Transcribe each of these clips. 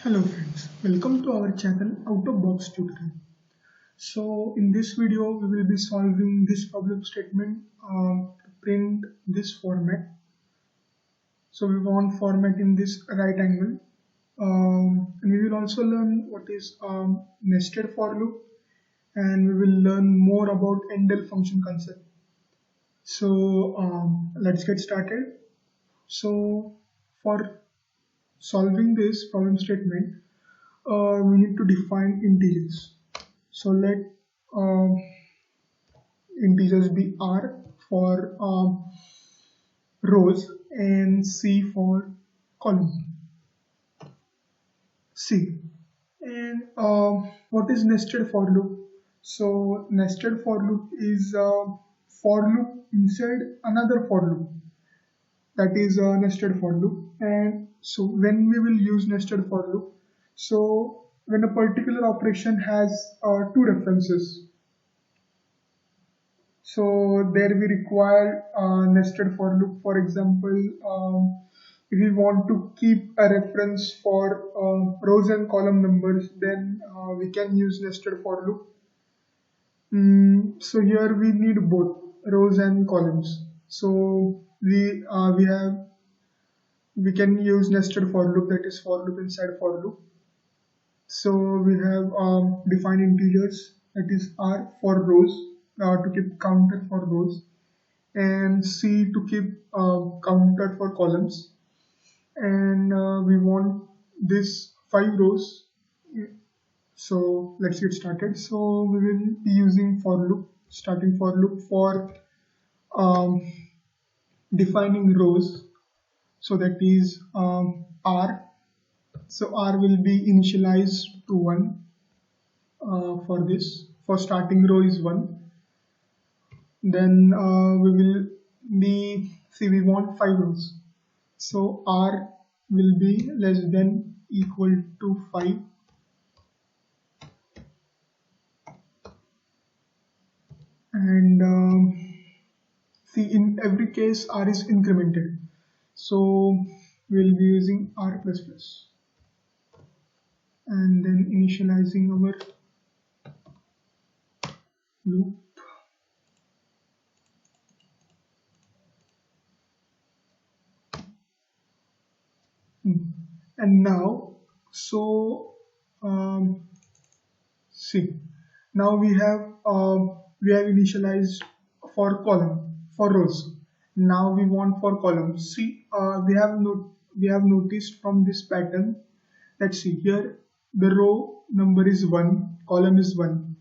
Hello friends, welcome to our channel Out of Box Tutorial. So in this video we will be solving this problem statement to print this format. So we want format in this right angle. And we will also learn what is nested for loop, and we will learn more about endl function concept. So let's get started. So for solving this problem statement, we need to define integers. So let um, integers be r for rows and c for columns. C. And what is nested for loop? So nested for loop is a for loop inside another for loop. That is a nested for loop. And so when we will use nested for loop, so when a particular operation has two references, so there we require nested for loop. For example, if we want to keep a reference for rows and column numbers, then we can use nested for loop. So here we need both rows and columns. So we can use nested for loop, that is for loop inside for loop. So we have defined integers, that is r for rows, to keep counter for rows, and c to keep counter for columns. And we want this 5 rows. So let's get started. So we will be using for loop, starting for loop for um, defining rows. So that is r. So r will be initialized to 1 for this. For starting row is 1. Then we will be, see, we want 5 rows. So r will be less than equal to 5. And see, in every case r is incremented. So we'll be using r++ and then initializing our loop. And now, so see, now we have initialized for column, for rows. Now we want for columns. See, we have noticed from this pattern. Let's see here, the row number is 1, column is 1.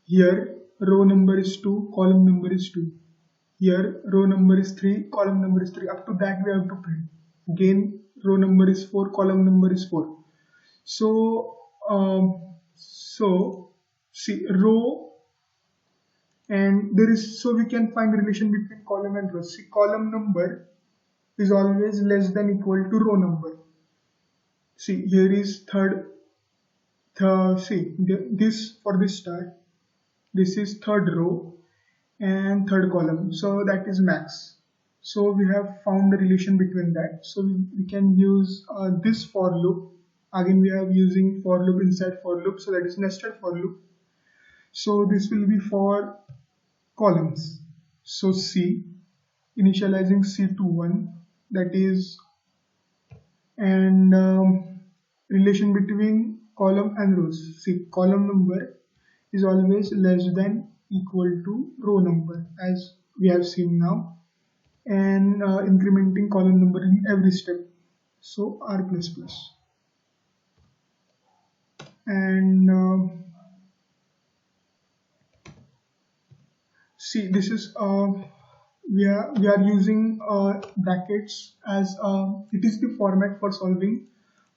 Here row number is 2, column number is 2. Here row number is 3, column number is 3. Up to that we have to print. Again row number is 4, column number is 4. So see, row, and there is, so we can find the relation between column and row. See, column number is always less than equal to row number. See, here is this for this start, this is third row and third column, so that is max. So we have found the relation between that. So we can use this for loop. Again we are using for loop inside for loop, so that is nested for loop. So this will be for columns. So c, initializing c to 1, that is, and relation between column and rows. See, column number is always less than equal to row number, as we have seen now, and incrementing column number in every step. So r++. And see, this is we are using brackets as it is the format for solving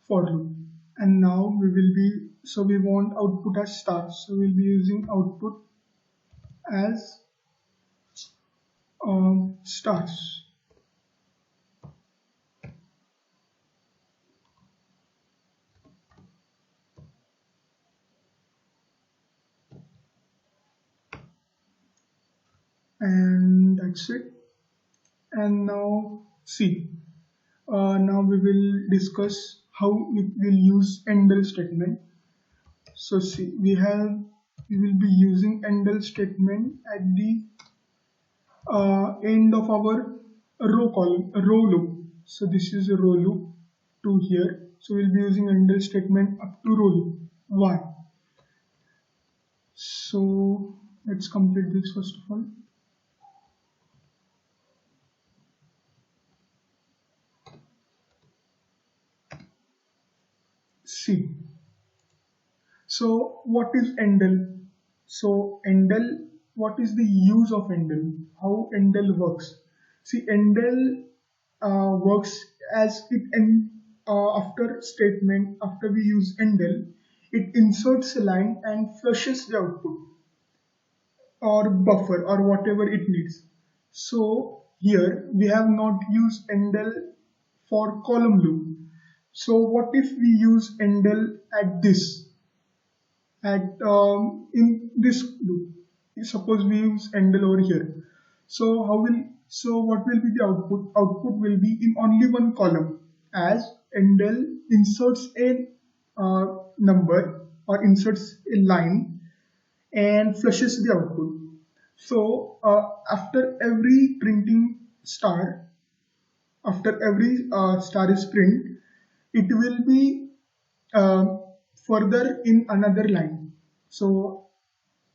for loop. And now we will be, so we want output as stars, so we'll be using output as stars. And that's it. And now see, now we will discuss how we will use endl statement. So see, we will be using endl statement at the end of our row loop. So this is a row loop to here. So we'll be using endl statement up to row loop. Why? So let's complete this first of all. See. So what is endl? So endl, what is the use of endl? How endl works? See, endl works as after statement, after we use endl, it inserts a line and flushes the output or buffer or whatever it needs. So here we have not used endl for column loop. So what if we use endl at this? At in this loop, suppose we use endl over here. So what will be the output? Output will be in only one column, as endl inserts a number or inserts a line and flushes the output. So after every printing star, after every star is print, it will be uh, further in another line. So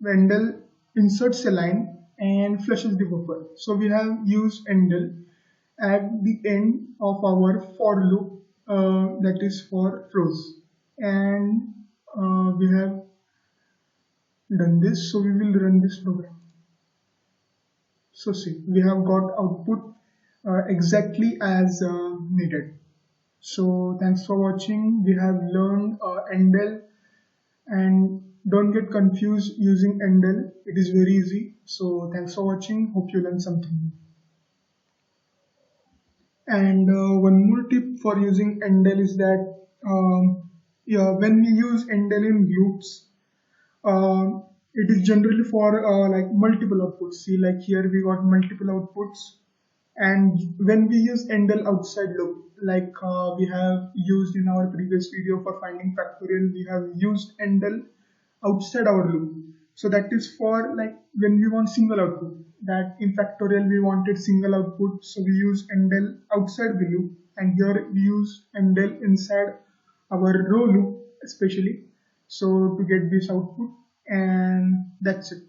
endl inserts a line and flushes the buffer. So we have used endl at the end of our for loop, that is for rows, and we have done this. So we will run this program. So see, we have got output exactly as needed. So thanks for watching. We have learned endl, and don't get confused using endl. It is very easy. So thanks for watching. Hope you learned something. And one more tip for using endl is that yeah, when we use endl in loops, it is generally for like multiple outputs. See, like here we got multiple outputs, and when we use endl outside loop, like we have used in our previous video for finding factorial, we have used endl outside our loop. So that is for like when we want single output. That in factorial we wanted single output, so we use endl outside the loop, and here we use endl inside our row loop especially. So to get this output, and that's it.